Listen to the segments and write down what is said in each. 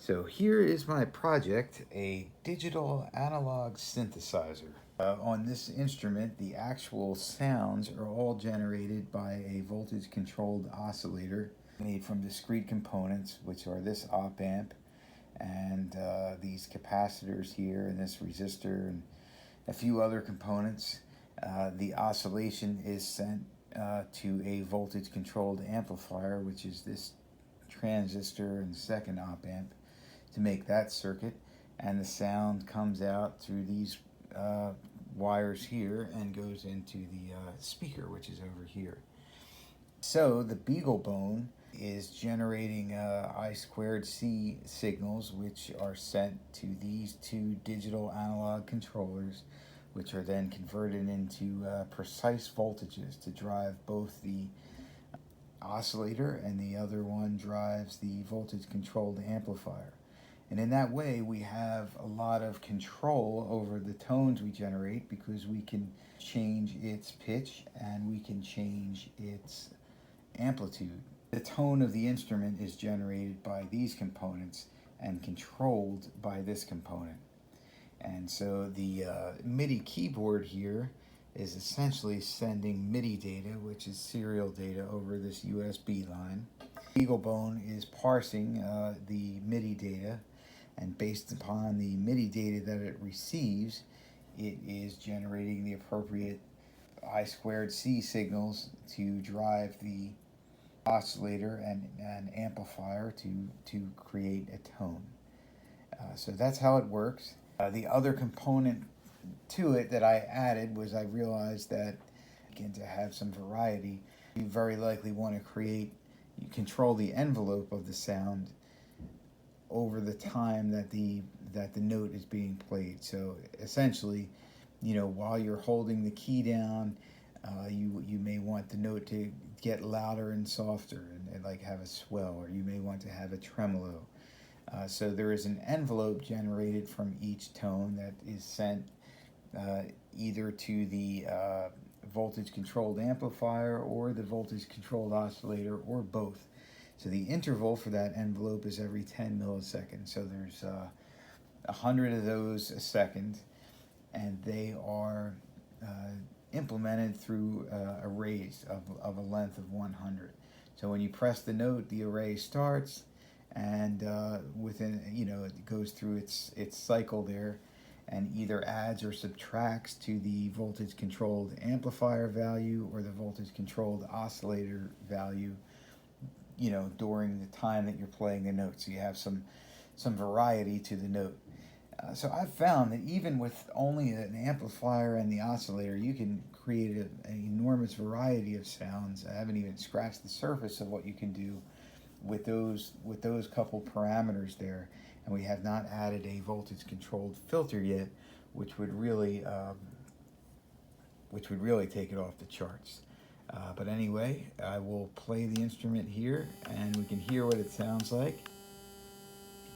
So here is my project, a digital analog synthesizer. On this instrument, the actual sounds are all generated by a voltage controlled oscillator made from discrete components, which are this op amp and these capacitors here and this resistor and a few other components. The oscillation is sent to a voltage controlled amplifier, which is this transistor and second op amp, to make that circuit, and the sound comes out through these wires here and goes into the speaker, which is over here. So the beagle bone is generating I squared C signals, which are sent to these two digital analog controllers, which are then converted into precise voltages to drive both the oscillator, and the other one drives the voltage controlled amplifier. And in that way, we have a lot of control over the tones we generate, because we can change its pitch and we can change its amplitude. The tone of the instrument is generated by these components and controlled by this component. And so the MIDI keyboard here is essentially sending MIDI data, which is serial data, over this USB line. BeagleBone is parsing the MIDI data, and based upon the MIDI data that it receives, it is generating the appropriate I squared C signals to drive the oscillator and amplifier to create a tone. So that's how it works. The other component to it that I added was, I realized that again, to have some variety, you very likely want to control the envelope of the sound over the time that the note is being played. So essentially, while you're holding the key down, you may want the note to get louder and softer and like have a swell, or you may want to have a tremolo. So there is an envelope generated from each tone that is sent either to the voltage controlled amplifier or the voltage controlled oscillator, or both. So the interval for that envelope is every 10 milliseconds. So there's 100 of those a second, and they are implemented through arrays of a length of 100. So when you press the note, the array starts, and within, it goes through its cycle there, and either adds or subtracts to the voltage controlled amplifier value or the voltage controlled oscillator value, during the time that you're playing the note. So you have some variety to the note. So I've found that even with only an amplifier and the oscillator, you can create an enormous variety of sounds. I haven't even scratched the surface of what you can do with those couple parameters there, and we have not added a voltage controlled filter yet, which would really take it off the charts. But anyway, I will play the instrument here, and we can hear what it sounds like.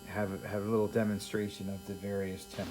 Have a little demonstration of the various tones.